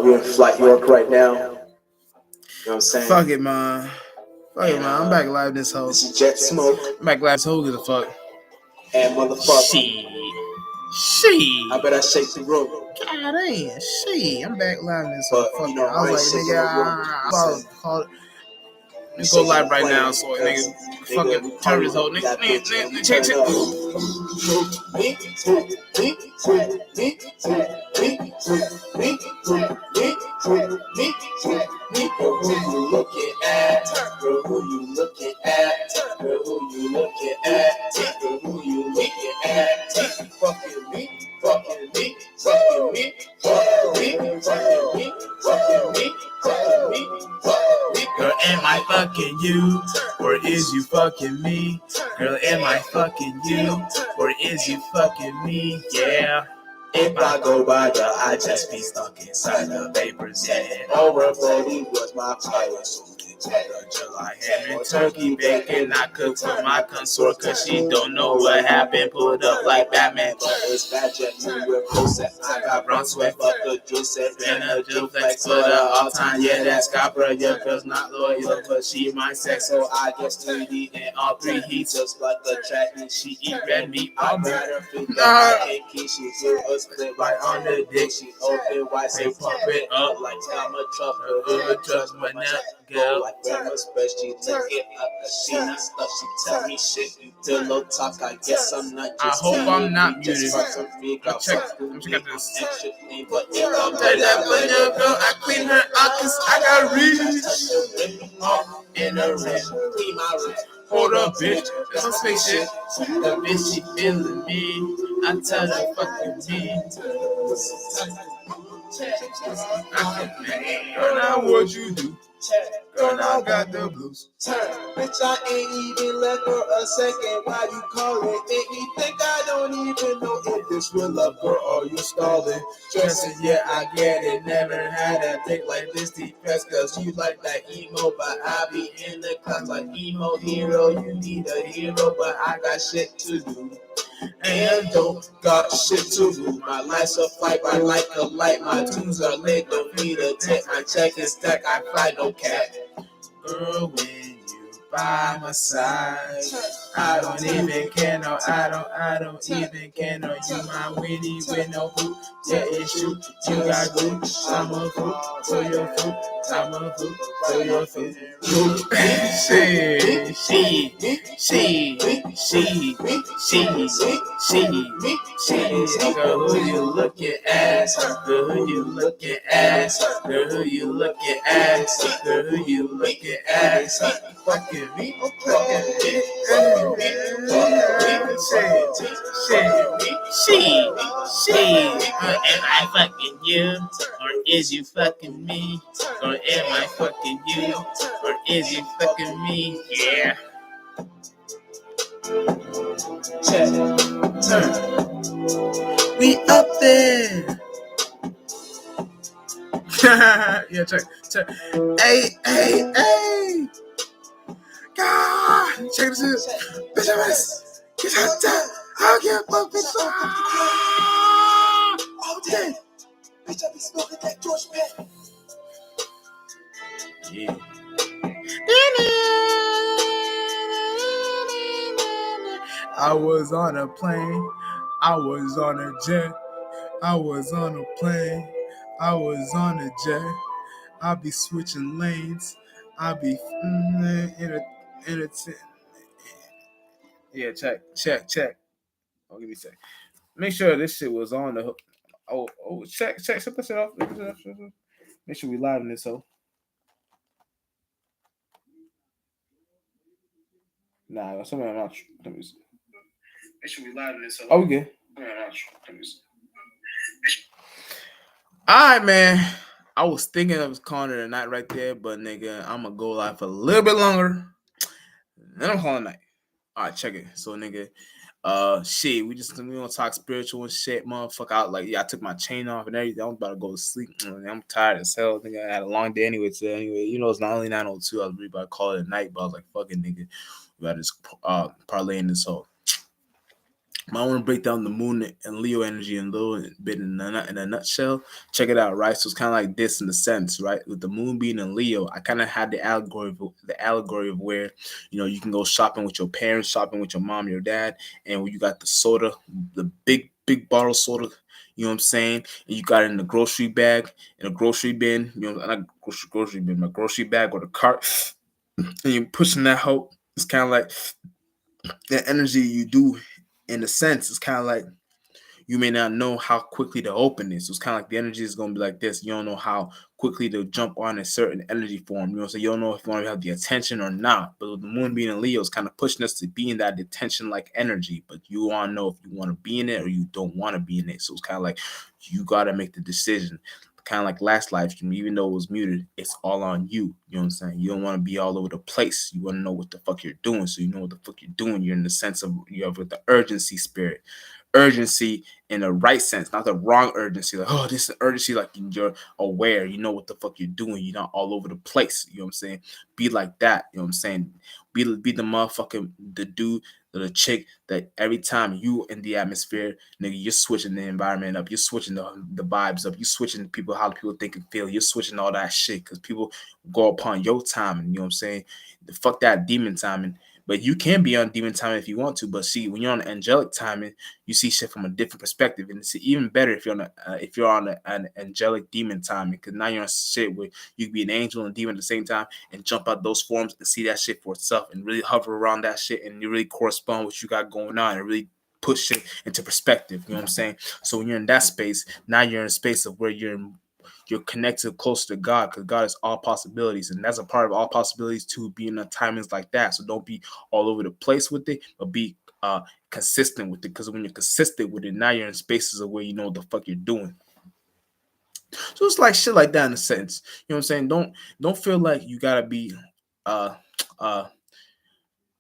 we're in Flight York right now. You know what I'm saying? Fuck it, man. Fuck it, man. I'm back live this hoe. This is Jet Smoke. I'm back live this hoe. Give a fuck. And motherfucker. She. I bet I shake the room. God damn. She. I'm back live this hoe. Fuck You know, it. I was like, nigga, let's go live right now, so nigga, fucking turn this whole nigga, check. Who you looking at? Girl, who you looking at? Girl, who you looking at? Girl, who you looking at? Fucking me, fucking me, fucking me, fucking me, fucking me, fucking me, fucking me, fucking me. Girl, am I fucking you, or is you fucking me? Girl, am I fucking you, or is you fucking me? Yeah. If I go by the, I just be stuck inside the papers. Yeah, already was my pilot. So July ham and turkey bacon. I cook for my consort, cause she don't know what happened. Pulled up like Batman, but it's bad jet to your process. I got brown sweat, fuck the drill set, and a drill flex for the all time. Yeah, that's Capra. Your girl's not loyal, but she my sex. So I guess 3D in all three heats. Just like the track, and she eat red meat. I better figure out she do a split right on the dick. She open wide, say pump it up like I'm a trucker. Trust my nut, girl. Like grandma spread, she took it up. She not stuff, she tell me shit. Pillow talk, I guess I'm not just. I hope I'm not muted. Check this. Extra thing, but you know that girl, I clean her out cause I got reach. In a ring. Hold up, bitch. That's some fake shit. The bitch, she feeling me. I tell her, fucking me. Girl, now what you do? Girl, now I got the blues. Bitch, I ain't even let her a second. Why you calling? Make me think I don't even know if this real love, girl, or you stalling. Stressing, yeah, I get it. Never had a dick like this depressed, cause you like that emo, but I be in the class like emo hero. You need a hero, but I got shit to do. And don't got shit to do. My life's a fight, I like a light. My tunes are lit, don't need a tip. My check is stack, I fly, no cat. Girl, when you by my side, I don't even care, no, I don't even care, no. You my Winnie with no food, yeah, it's you. You got good, I'm a food for your food, I'm a food for your food. She, girl, who you looking at? Girl, who you looking at? Girl, who you looking at? Girl, who you looking at? Fucking me, fucking me, am I fucking you, or is you fucking me? Or am I fucking you, or is you fucking me? Yeah. Check, turn. We up there. Yeah, check. Hey. God, check this out. Bitch, I'm ass. Get out there. I'll get fucked, bitch. All day. Bitch, I be smoking that George Pet. Yeah. I was on a plane. I was on a jet. I was on a plane. I was on a jet. I'll be switching lanes. I'll be in a yeah, check. Oh, give me a sec. Make sure this shit was on the. Oh, check. Set this shit off. Make sure we live in this hoe. Nah, something I'm not. Let me see. Make sure we live in this hoe. Oh, we good. Alright, man. I was thinking I was calling it a night right there, but nigga, I'm gonna go live for a little bit longer. Then I'm calling it a night. Alright, check it. So nigga, shit, we gonna talk spiritual and shit, motherfucker. Out like, yeah, I took my chain off and everything. I'm about to go to sleep. I'm tired as hell. Nigga, I had a long day anyway today. Anyway, you know it's not only 9:02. I was really about to call it a night, but I was like, fucking nigga, we gotta just parlay in this whole. I want to break down the moon and Leo energy in a little bit in a nutshell. Check it out, right? So it's kind of like this in the sense, right? With the moon being in Leo, I kind of had the allegory of where you can go shopping with your parents, shopping with your mom, your dad, and when you got the soda, the big bottle of soda. You know what I'm saying? And you got it in the grocery bag, in a grocery bin. Not grocery bin, my grocery bag or the cart, and you're pushing that hope. It's kind of like that energy you do in a sense. It's kind of like you may not know how quickly to open it. So it's kind of like the energy is going to be like this. You don't know how quickly to jump on a certain energy form. So you don't know if you want to have the attention or not. But with the moon being in Leo, it's kind of pushing us to be in that attention like energy. But you want to know if you want to be in it or you don't want to be in it. So it's kind of like you got to make the decision. Kind of like last live stream, even though it was muted, it's all on you. You know what I'm saying? You don't want to be all over the place. You want to know what the fuck you're doing. So you know what the fuck you're doing. You're in the sense of you have with the urgency spirit, urgency in the right sense, not the wrong urgency. Like, oh, this is urgency, like you're aware, you know what the fuck you're doing. You're not all over the place. You know what I'm saying? Be like that. You know what I'm saying? Be the motherfucking the dude or the chick that every time you in the atmosphere, nigga, you're switching the environment up. You're switching the vibes up. You're switching people how people think and feel. You're switching all that shit because people go upon your time. And you know what I'm saying? Fuck that demon timing. But you can be on demon timing if you want to. But see, when you're on angelic timing, you see shit from a different perspective, and it's even better if you're on an angelic demon timing, because now you're on shit where you can be an angel and demon at the same time and jump out those forms and see that shit for itself and really hover around that shit and you really correspond what you got going on and really push it into perspective. You know what I'm saying? So when you're in that space, now you're in a space of where you're connected close to God because God is all possibilities. And that's a part of all possibilities to be in the timings like that. So don't be all over the place with it, but be consistent with it. Because when you're consistent with it, now you're in spaces of where you know what the fuck you're doing. So it's like shit like that in a sense. You know what I'm saying? Don't feel like you gotta be uh uh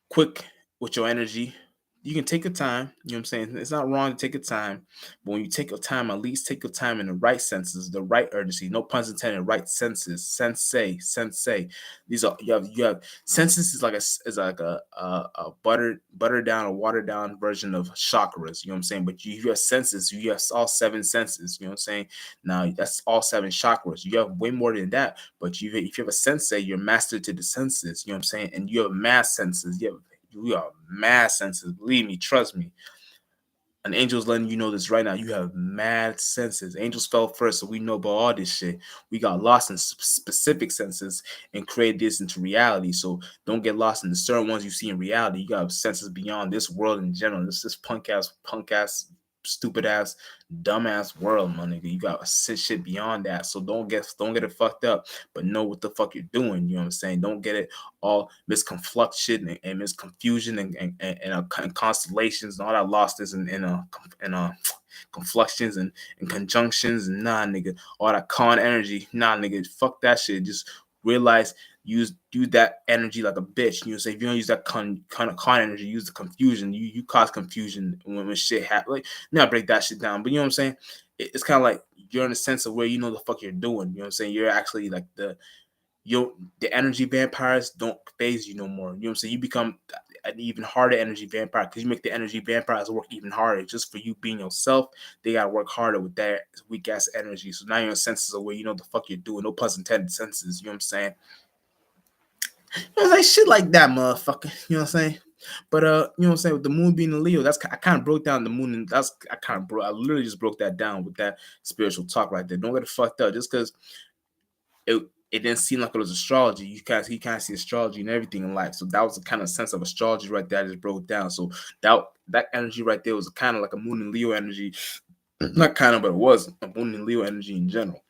quick with your energy. You can take your time. You know what I'm saying? It's not wrong to take your time. But when you take your time, at least take your time in the right senses, the right urgency. No puns intended, right senses. Sensei. These are you have senses is like a butter down, a watered down version of chakras. You know what I'm saying? But you have senses, you have all seven senses. You know what I'm saying? Now that's all seven chakras. You have way more than that. But if you have a sensei, you're master to the senses. You know what I'm saying? And you have mass senses. You are mad senses. Believe me, trust me. An angel's letting you know this right now. You have mad senses. Angels fell first, so we know about all this shit. We got lost in specific senses and created this into reality. So don't get lost in the certain ones you see in reality. You got senses beyond this world in general. This is punk ass, stupid ass, dumbass world, my nigga. You got shit beyond that. So don't get it fucked up, but know what the fuck you're doing. You know what I'm saying? Don't get it all misconfluction and misconfusion and constellations and all that lostness and confluxions and conjunctions and nah, nigga, all that con energy. Nah, nigga, fuck that shit. Just realize do that energy like a bitch. You know, say if you don't use that con energy, use the confusion. You cause confusion when shit happens. Like, now break that shit down. But you know what I'm saying? It's kind of like you're in a sense of where you know the fuck you're doing. You know what I'm saying? You're actually like the energy vampires don't phase you no more. You know what I'm saying? You become an even harder energy vampire because you make the energy vampires work even harder. Just for you being yourself, they gotta work harder with that weak ass energy. So now you're in senses of where you know the fuck you're doing. No puns intended senses. You know what I'm saying? You know, like shit like that, motherfucker. You know what I'm saying? But you know what I'm saying? With the moon being in Leo, I kind of broke down the moon, and I literally just broke that down with that spiritual talk right there. Don't get it fucked up just because it it didn't seem like it was astrology. You kind of see astrology and everything in life. So that was the kind of sense of astrology right there. I just broke down. So that energy right there was kind of like a moon and Leo energy. Not kind of, but it was a moon and Leo energy in general.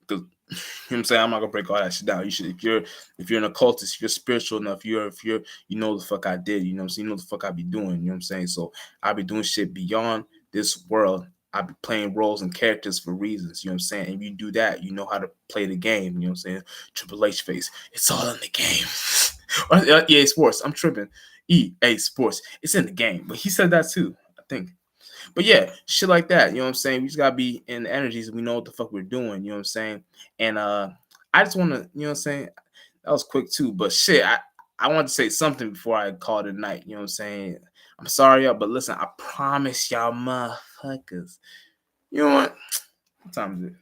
Because you know what I'm saying, I'm not gonna break all that shit down. You should if you're an occultist, if you're spiritual enough, if you're you know the fuck I did, you know what I'm saying, you know the fuck I be doing, you know what I'm saying? So I be doing shit beyond this world. I be playing roles and characters for reasons, you know what I'm saying? And if you do that, you know how to play the game, you know what I'm saying? Triple H face. It's all in the game. EA Sports. I'm tripping. EA Sports. It's in the game. But he said that too, I think. But yeah, shit like that. You know what I'm saying? We just gotta be in the energies. We know what the fuck we're doing. You know what I'm saying? And I just wanna, you know what I'm saying? That was quick too. But shit, I wanted to say something before I call it a night. You know what I'm saying? I'm sorry, y'all, but listen, I promise y'all, motherfuckers. You know what time is it?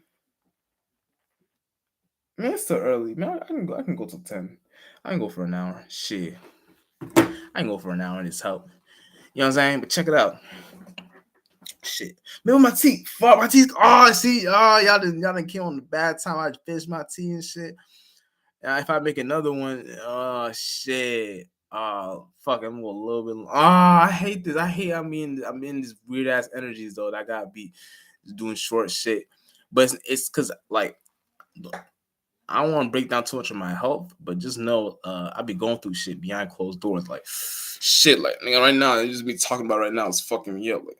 Man, it's still early. Man, I can go. I can go till 10. I can go for an hour. Shit, I can go for an hour and it's help. You know what I'm saying? But check it out. Shit, remember my teeth? Fuck my teeth. Oh, see, y'all didn't kill on the bad time. I finished my tea and shit. If I make another one, oh shit. Fuck, I'm gonna go a little bit. Oh, I hate this. I'm in this weird ass energies though that I gotta be doing short shit. But it's cause like I don't want to break down too much of my health, but just know I be going through shit behind closed doors. Like shit, like nigga, right now, you just be talking about right now is fucking me up. Like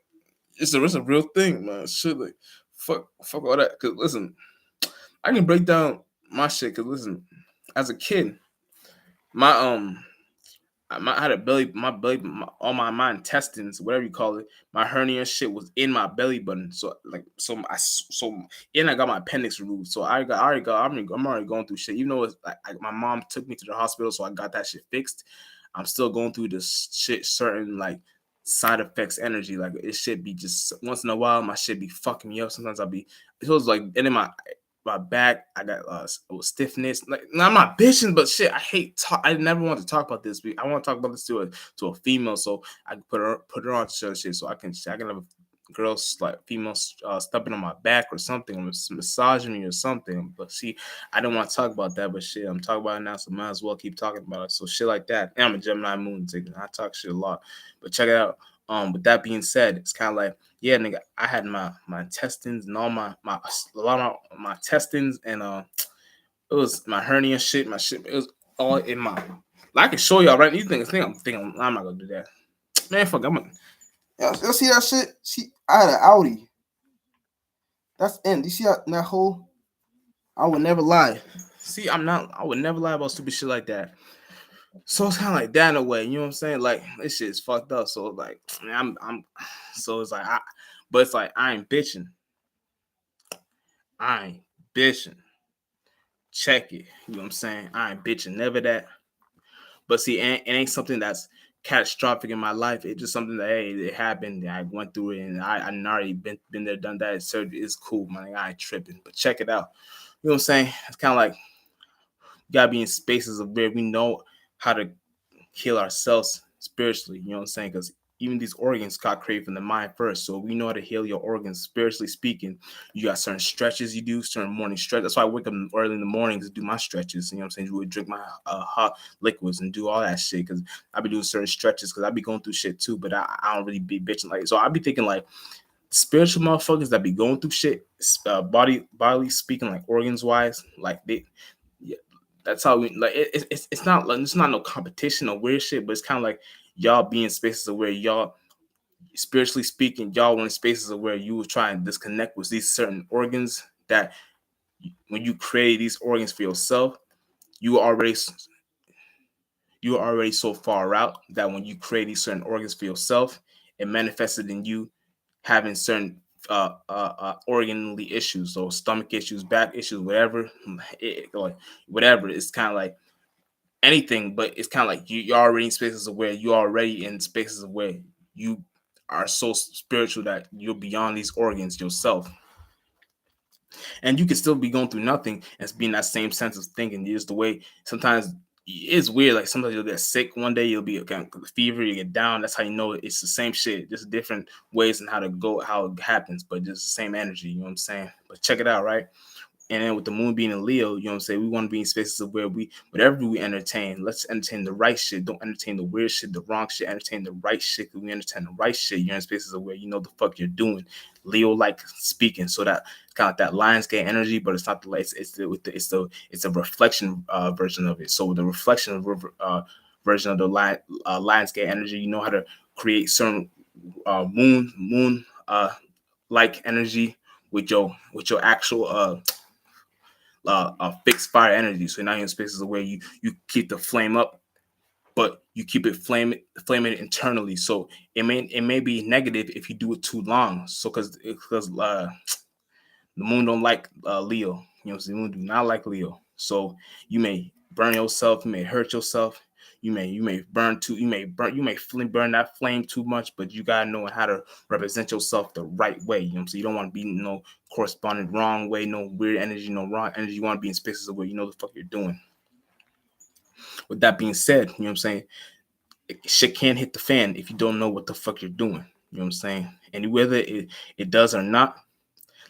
it's a real thing, man. Shit, like fuck all that. Cause listen, I can break down my shit. Cause listen, as a kid, my I had a belly, my belly, all my intestines, whatever you call it, my hernia shit was in my belly button. So like, and I got my appendix removed. So I'm already going through shit. Even though it's like, my mom took me to the hospital, so I got that shit fixed. I'm still going through this shit, certain like side effects, energy. Like it should be just once in a while, my shit be fucking me up. Sometimes I'll be, it feels like, and then my back, I got stiffness. Like, no, I'm not bitching, but shit, I hate talk. I never want to talk about this. I want to talk about this to a female, so I can put her on certain shit, so I can have a girl like female stepping on my back or something, or massaging me or something. But see, I don't want to talk about that. But shit, I'm talking about it now, so might as well keep talking about it. So shit like that. And I'm a Gemini moon, nigga. I talk shit a lot, but check it out. With that being said, it's kind of like, yeah, nigga, I had my intestines and all my a lot of my intestines and it was my hernia shit, my shit. It was all in my. Like, I can show y'all right. You think I'm not gonna do that, man? Fuck, I'm gonna. Y'all see that shit? See, I had an Audi. That's in. You see that whole? I would never lie. See, I'm not. I would never lie about stupid shit like that. So it's kind of like that in a way, you know what I'm saying? Like this shit is fucked up. So like, man, so it's like, but it's like I ain't bitching. I ain't bitching. Check it. You know what I'm saying? I ain't bitching. Never that. But see, it ain't something that's catastrophic in my life. It's just something that hey, it happened. I went through it, and I already been there, done that. Surgery is cool, man. I ain't tripping. But check it out. You know what I'm saying? It's kind of like we gotta be in spaces of where we know how to heal ourselves spiritually. You know what I'm saying? Because even these organs got created from the mind first. So we know how to heal your organs spiritually speaking. You got certain stretches you do, certain morning stretch. That's why I wake up early in the morning to do my stretches. You know what I'm saying? You would drink my hot liquids and do all that shit because I be doing certain stretches because I be going through shit too. But I don't really be bitching like so. I be thinking like spiritual motherfuckers that be going through shit, bodily speaking, like organs wise, like they yeah, that's how we like it's not like it's not no competition or weird shit, but it's kind of like y'all be in spaces of where y'all spiritually speaking, y'all were in spaces of where you were trying to disconnect with these certain organs that when you create these organs for yourself, you already you are already so far out that when you create these certain organs for yourself, it manifested in you having certain organly issues, so stomach issues, back issues, whatever, like whatever. It's kind of like anything, but it's kind of like you're already in spaces of where you're already in spaces of where you are so spiritual that you're beyond these organs yourself, and you can still be going through nothing and be in that same sense of thinking. Just the way sometimes it's weird. Like sometimes you'll get sick one day, you'll be kind of fever, you get down. That's how you know it's the same shit, just different ways and how to go, how it happens, but just the same energy. You know what I'm saying? But check it out, right? And then with the moon being in Leo, you know what I'm saying? We want to be in spaces of where whatever we entertain, let's entertain the right shit. Don't entertain the weird shit, the wrong shit. Entertain the right shit. Because we entertain the right shit, you're in spaces of where you know the fuck you're doing. Leo like speaking. So that it's kind of like that Lionsgate energy, but it's not the light. It's a reflection version of it. So the reflection version of the Lionsgate energy, you know how to create certain moon like energy with your actual fixed fire energy. So now you're in spaces where you keep the flame up, but you keep it flaming internally. So it may be negative if you do it too long. So because the moon don't like Leo. You know, the moon do not like Leo. So you may burn yourself, you may hurt yourself, You may burn burn that flame too much, but you gotta know how to represent yourself the right way. You know what I'm saying? You don't want to be no corresponding wrong way, no weird energy, no wrong energy. You want to be in spaces where you know the fuck you're doing. With that being said, you know what I'm saying? Shit can't hit the fan if you don't know what the fuck you're doing. You know what I'm saying? And whether it does or not,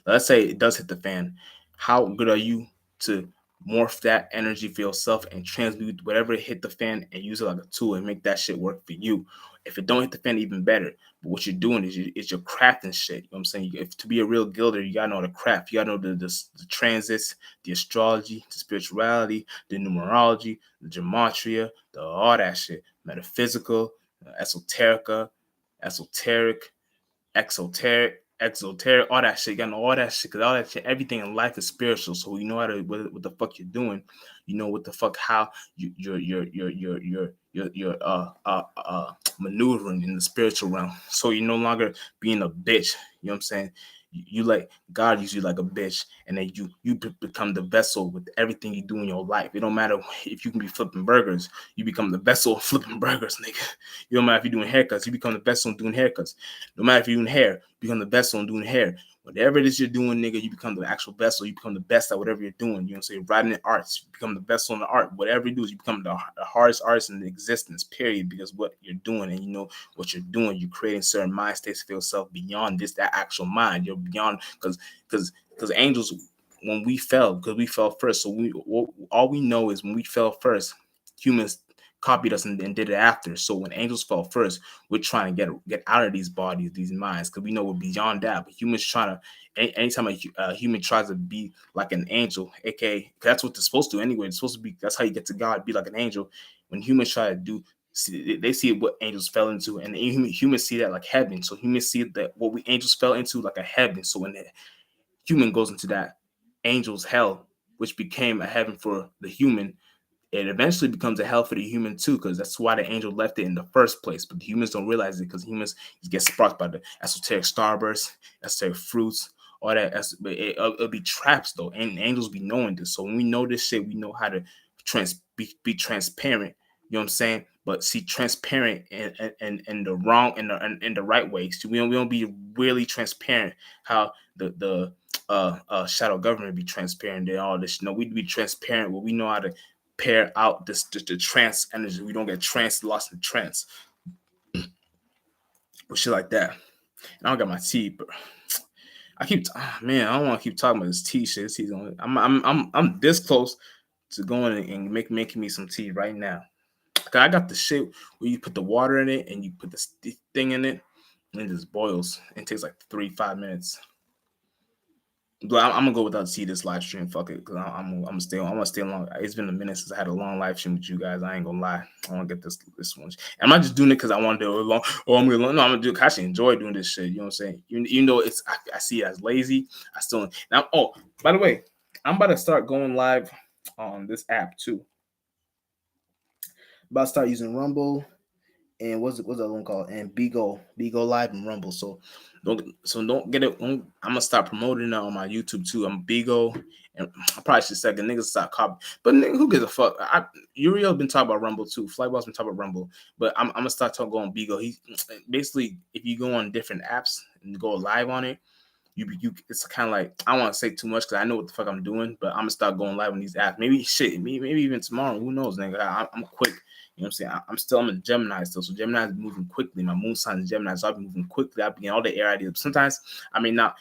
let's say it does hit the fan, how good are you to morph that energy for yourself and transmute whatever hit the fan and use it like a tool and make that shit work for you? If it don't hit the fan, even better. But what you're doing is you're crafting shit. You know what I'm saying? If to be a real gilder, you gotta know the craft. You gotta know the transits, the astrology, the spirituality, the numerology, the gematria, all that shit, metaphysical, esoterica, esoteric, exoteric, all that shit. You gotta know all that shit, because all that shit, everything in life is spiritual. So you know how to what the fuck you're doing. You know what the fuck how you're maneuvering in the spiritual realm. So you're no longer being a bitch. You know what I'm saying? You like God uses you like a bitch, and then you become the vessel with everything you do in your life. It don't matter if you can be flipping burgers, you become the vessel of flipping burgers, nigga. You don't matter if you're doing haircuts, you become the vessel of doing haircuts. No matter if you're doing hair, you become the vessel of doing hair. Whatever it is you're doing, nigga, you become the actual vessel. You become the best at whatever you're doing. You know what I'm saying? Writing in arts, you become the vessel in the art. Whatever you do, you become the hardest artist in existence, period. Because what you're doing, and you know what you're doing, you're creating certain mind states for yourself beyond that actual mind. You're beyond, because angels, when we fell, because we fell first. So all we know is when we fell first, humans copied us and did it after. So when angels fell first, we're trying to get out of these bodies, these minds, because we know we're beyond that. But humans trying to, anytime a human tries to be like an angel, aka that's what they're supposed to anyway. It's supposed to be, that's how you get to God, be like an angel. When humans try to do, they see what angels fell into, and humans see that like heaven. So humans see that what we angels fell into like a heaven. So when the human goes into that angel's hell, which became a heaven for the human, it eventually becomes a hell for the human too, because that's why the angel left it in the first place. But the humans don't realize it, because humans get sparked by the esoteric starbursts, esoteric fruits, all that. It'll be traps though, and angels be knowing this. So when we know this shit, we know how to be transparent. You know what I'm saying? But see, transparent in the wrong, in the right way. So we don't be really transparent. How the shadow government be transparent and all this. No, we'd be transparent where we know how to pair out the trance energy. We don't get lost in trance or shit like that. And I don't got my tea, but I don't want to keep talking about this tea shit. This tea's on. I'm this close to going and making me some tea right now. I got the shit where you put the water in it and you put the thing in it, and it just boils. It takes like 3-5 minutes. But I'm gonna go without see this live stream. Fuck it, because I'm gonna stay on. I'm gonna stay long. It's been a minute since I had a long live stream with you guys. I ain't gonna lie. I want to get this one. I'm not just doing it because I want to do it long. Oh, I'm gonna. No, I'm gonna do it. I actually enjoy doing this shit. You know what I'm saying? Even though I see it as lazy, I still now. Oh, by the way, I'm about to start going live on this app too. About to start using Rumble. And what's the other one called? And Bigo Live and Rumble. So don't get it. I'm gonna start promoting it on my YouTube too. I'm Bigo, and I probably should say the niggas stop copying. But nigga, who gives a fuck? Uriel been talking about Rumble too. Flightboss been talking about Rumble. But I'm gonna start talking on Bigo. He basically, if you go on different apps and go live on it, you it's kind of like, I don't want to say too much because I know what the fuck I'm doing, but I'm gonna start going live on these apps. Maybe even tomorrow. Who knows, nigga? I'm quick. You know what I'm saying? I'm a Gemini still, so Gemini is moving quickly. My moon sign is Gemini, so I'll be moving quickly. I'll be getting all the air ideas. Sometimes I may not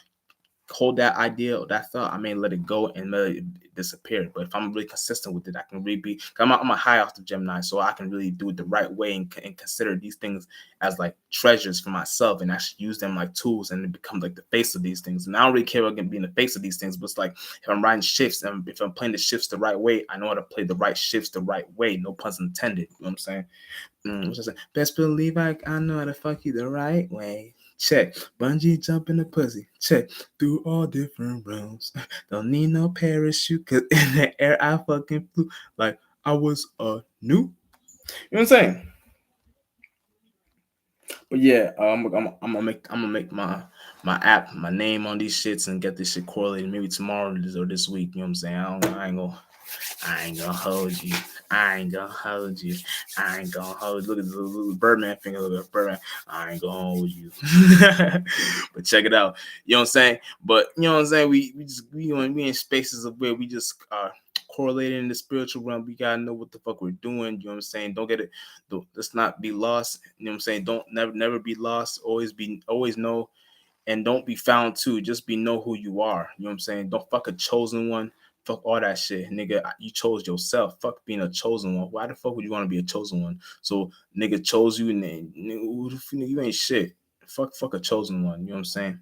hold that idea or that thought. I may let it go and let it disappear. But if I'm really consistent with it, I can really be. I'm a high off the Gemini, so I can really do it the right way and consider these things as like treasures for myself and actually use them like tools and become like the face of these things. And I don't really care about being the face of these things, but it's like if I'm writing shifts and if I'm playing the shifts the right way, I know how to play the right shifts the right way. No puns intended. You know what I'm saying? What's I saying? Best believe I know how to fuck you the right way. Check. Bungee jump in the pussy. Check. Through all different realms. Don't need no parachute, cause in the air I fucking flew like I was a new. You know what I'm saying? But yeah, I'm gonna make my app, my name on these shits and get this shit correlated maybe tomorrow or this week. You know what I'm saying? I ain't gonna I ain't gonna hold you. I ain't gonna hold you. I ain't gonna hold you. Look at the little Birdman finger. Look at Birdman. I ain't gonna hold you. But check it out. You know what I'm saying? But you know what I'm saying? We in spaces of where we just correlated in the spiritual realm. We gotta know what the fuck we're doing. You know what I'm saying? Don't get it. Let's not be lost. You know what I'm saying? Don't never be lost. Always know, and don't be found too. Just know who you are. You know what I'm saying? Don't fuck a chosen one. Fuck all that shit, nigga. You chose yourself. Fuck being a chosen one. Why the fuck would you want to be a chosen one? So nigga chose you, and then you ain't shit. Fuck a chosen one. You know what I'm saying?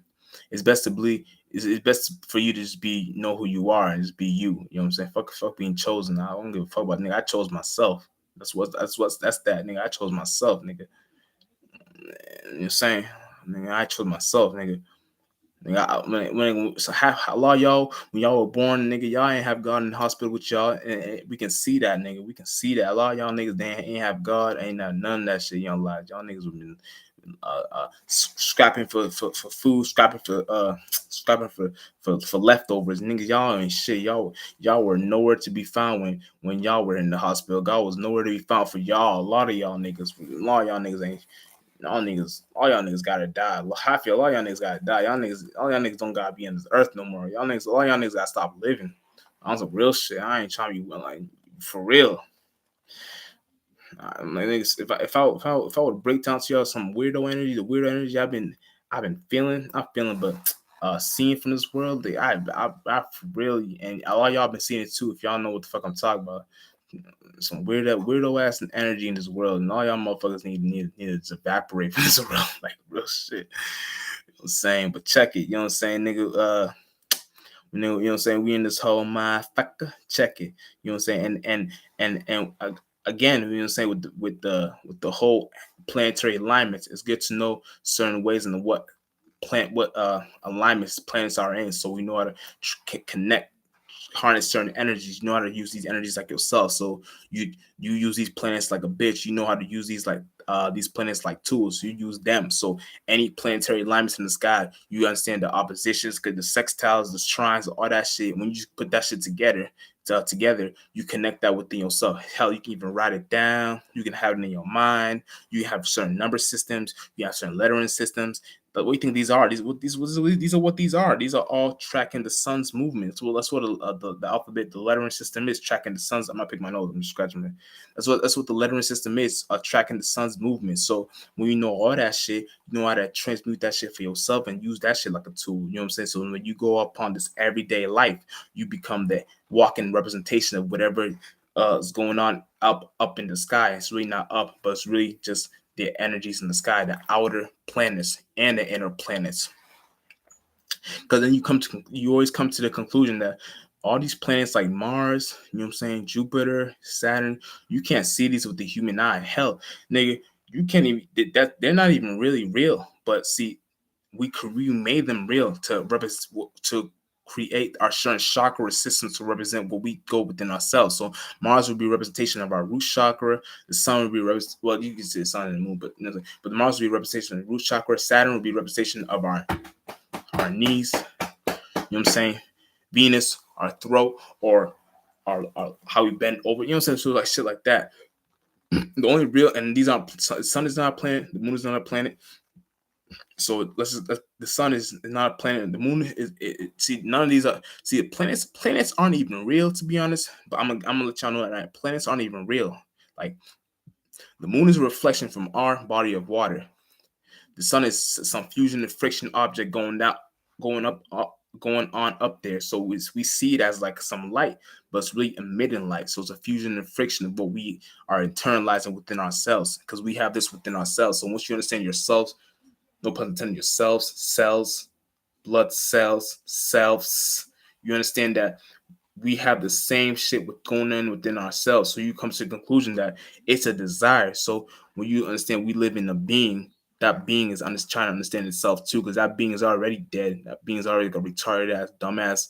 It's best to believe. It's best for you to just know who you are and just be you. You know what I'm saying? Fuck being chosen. I don't give a fuck about nigga. I chose myself. That's that nigga. I chose myself, nigga. You know what I'm saying? Nigga, I chose myself, nigga. So a lot of y'all, when y'all were born, nigga, y'all ain't have God in the hospital with y'all, and we can see that, nigga. We can see that. A lot of y'all niggas, they ain't have God, ain't have none of that shit. Y'all lives. Y'all niggas have been scrapping for food, scrapping for leftovers. Niggas, y'all ain't shit. Y'all were nowhere to be found when y'all were in the hospital. God was nowhere to be found for y'all. A lot of y'all niggas ain't. All y'all niggas gotta die. Half y'all, all y'all niggas gotta die. All y'all niggas don't gotta be on this earth no more. All y'all niggas gotta stop living. On some real shit. I ain't trying to be like for real. Like niggas, if I would break down to y'all some weirdo energy, the weirdo energy I've been feeling, but seeing from this world, I really, and a lot of y'all been seeing it too. If y'all know what the fuck I'm talking about, some weirdo ass energy in this world, and all y'all motherfuckers need to evaporate from this world, like real shit. You know what I'm saying? But check it, you know what I'm saying, nigga. You know what I'm saying? We in this whole motherfucker. Check it. You know what I'm saying? And again, you know what I'm saying, with the whole planetary alignments, it's good to know certain ways and what alignments planets are in, so we know how to connect, harness certain energies. You know how to use these energies like yourself. So you use these planets like a bitch. You know how to use these planets like tools. So you use them. So any planetary alignments in the sky, you understand the oppositions, because the sextiles, the trines, all that shit. When you put that shit together, you connect that within yourself. Hell, you can even write it down. You can have it in your mind. You have certain number systems. You have certain lettering systems. But what do you think these are? These are what these are. These are all tracking the sun's movements. Well, that's what the alphabet, the lettering system is, tracking the sun's. I'm not picking my nose. I'm just scratching it. That's what the lettering system is, tracking the sun's movement. So when you know all that shit, you know how to transmute that shit for yourself and use that shit like a tool. You know what I'm saying? So when you go upon this everyday life, you become the walking representation of whatever is going on up in the sky. It's really not up, but it's really just the energies in the sky, the outer planets and the inner planets. Because then you always come to the conclusion that all these planets like Mars, you know what I'm saying, Jupiter, Saturn, you can't see these with the human eye. Hell, nigga, you can't even that they're not even really real. But see, we made them real to create our certain chakra system to represent what we go within ourselves. So Mars would be a representation of our root chakra. The sun would be well, you can see the sun and the moon, but Mars would be a representation of the root chakra. Saturn would be a representation of our knees. You know what I'm saying? Venus, our throat, or our how we bend over. You know what I'm saying? So like shit like that. The only real, and these aren't, the sun is not a planet, the moon is not a planet. So the sun is not a planet. The moon is. See, none of these are. See, planets aren't even real, to be honest. But I'm gonna let y'all know that right? Planets aren't even real. Like the moon is a reflection from our body of water. The sun is some fusion and friction object going on up there. So we see it as like some light, but it's really emitting light. So it's a fusion and friction of what we are internalizing within ourselves, because we have this within ourselves. So once you understand yourselves, no pun intended, yourselves, cells, blood cells, selves, you understand that we have the same shit with going on within ourselves. So you come to the conclusion that it's a desire. So when you understand we live in a being, that being is trying to understand itself too, because that being is already dead. That being is already a retarded ass, dumbass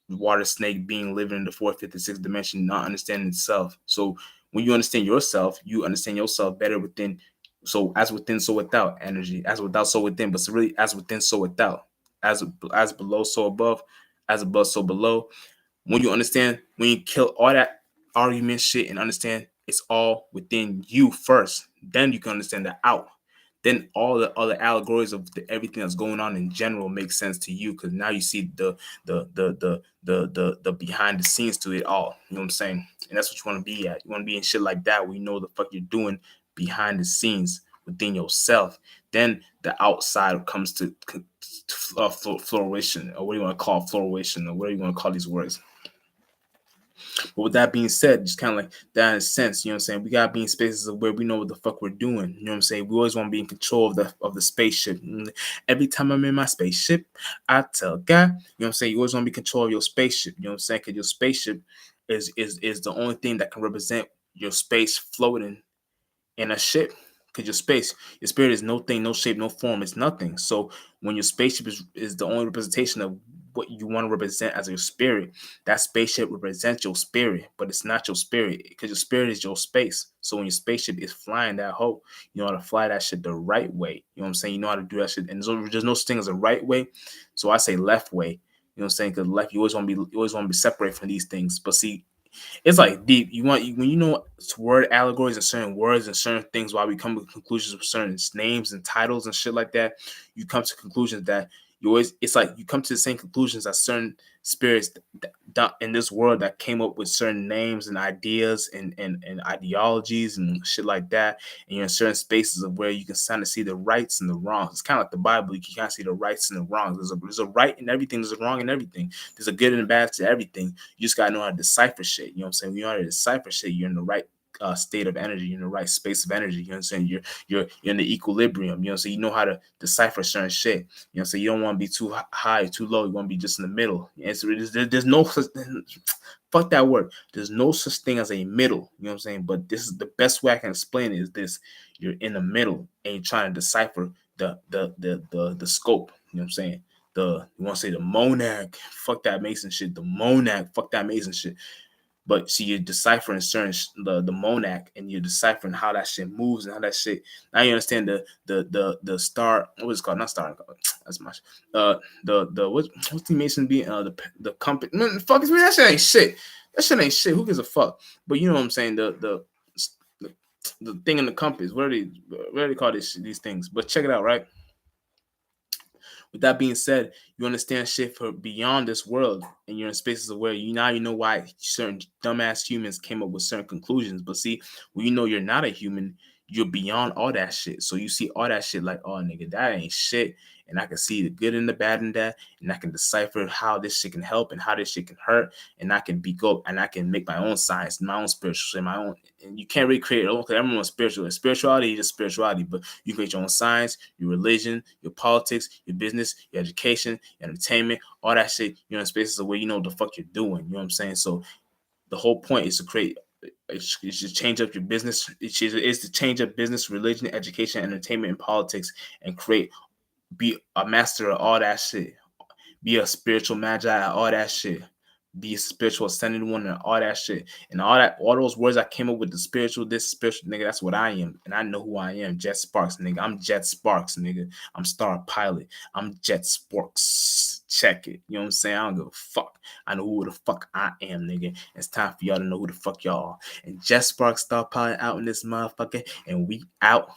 water snake being living in the fourth, fifth, and sixth dimension, not understanding itself. So when you understand yourself, you understand yourself better within. So as within, so without energy. As without, so within. But it's really as within, so without. As below, so above. As above, so below. When you kill all that argument shit and understand it's all within you first, then you can understand the out. Then all the other allegories of everything that's going on in general make sense to you because now you see the behind the scenes to it all. You know what I'm saying? And that's what you want to be at. You want to be in shit like that where you know the fuck you're doing behind the scenes within yourself. Then the outside comes to flourishing, or what do you want to call flourishing, or what do you want to call these words? But with that being said, just kind of like that in a sense, you know what I'm saying? We gotta be in spaces of where we know what the fuck we're doing. You know what I'm saying? We always want to be in control of the spaceship. Every time I'm in my spaceship, I tell God, you know what I'm saying? You always want to be in control of your spaceship. You know what I'm saying? Because your spaceship is the only thing that can represent your space floating in a ship. Because your spirit is no thing, no shape, no form. It's nothing. So when your spaceship is the only representation of what you want to represent as your spirit, that spaceship represents your spirit, but it's not your spirit because your spirit is your space. So when your spaceship is flying that hoe, you know how to fly that shit the right way. You know what I'm saying? You know how to do that shit, and there's no such thing as a right way. So I say left way. You know what I'm saying? Because left, you always want to be separated from these things. But see, it's like deep. When you know word allegories and certain words and certain things, why we come to conclusions with certain names and titles and shit like that, you come to conclusions that you always. It's like you come to the same conclusions as certain spirits in this world that came up with certain names and ideas and ideologies and shit like that. And you're in certain spaces of where you can kind of see the rights and the wrongs. It's kind of like the Bible. You can kind of see the rights and the wrongs. There's a right in everything. There's a wrong in everything. There's a good and a bad to everything. You just gotta know how to decipher shit. You know what I'm saying? When you know how to decipher shit, you're in the right state of energy, you're in the right space of energy. You know what I'm saying? You're in the equilibrium. You know, so you know how to decipher certain shit. You know, so you don't want to be too high, too low. You want to be just in the middle. And so there's no fuck that word. There's no such thing as a middle. You know what I'm saying? But this is the best way I can explain it is this: you're in the middle and you're trying to decipher the scope. You know what I'm saying? You want to say the monad? Fuck that Mason shit. The monad? Fuck that Mason shit. But see, you're deciphering certain the monad, and you're deciphering how that shit moves and how that shit. Now you understand the star. What is it called? Not star. That's much. What's the Mason being? The compass. Man, fuck is me. That shit ain't shit. That shit ain't shit. Who gives a fuck? But you know what I'm saying. The thing in the compass. What do they call these things? But check it out, right? With that being said, you understand shit for beyond this world, and you're in spaces of where you know why certain dumbass humans came up with certain conclusions. But see, when you know you're not a human, you're beyond all that shit. So you see all that shit like, oh nigga, that ain't shit. And I can see the good and the bad in that, and I can decipher how this shit can help and how this shit can hurt, and I can and I can make my own science, my own spiritual, my own. And you can't really create it all because everyone's spiritual. Spirituality is just spirituality, but you create your own science, your religion, your politics, your business, your education, your entertainment, all that shit. You're in spaces where you know what the fuck you're doing. You know what I'm saying? So the whole point is to create. It should change up your business. It's to change up business, religion, education, entertainment, and politics, and be a master of all that shit. Be a spiritual magi, all that shit. Be a spiritual ascended one and all that shit. And all those words I came up with, the spiritual, this spiritual, nigga, that's what I am. And I know who I am. Jet Sparks, nigga. I'm Jet Sparks, nigga. I'm Star Pilot. I'm Jet Sparks. Check it. You know what I'm saying? I don't give a fuck. I know who the fuck I am, nigga. It's time for y'all to know who the fuck y'all are. And Jet Sparks, Star Pilot out in this motherfucker. And we out.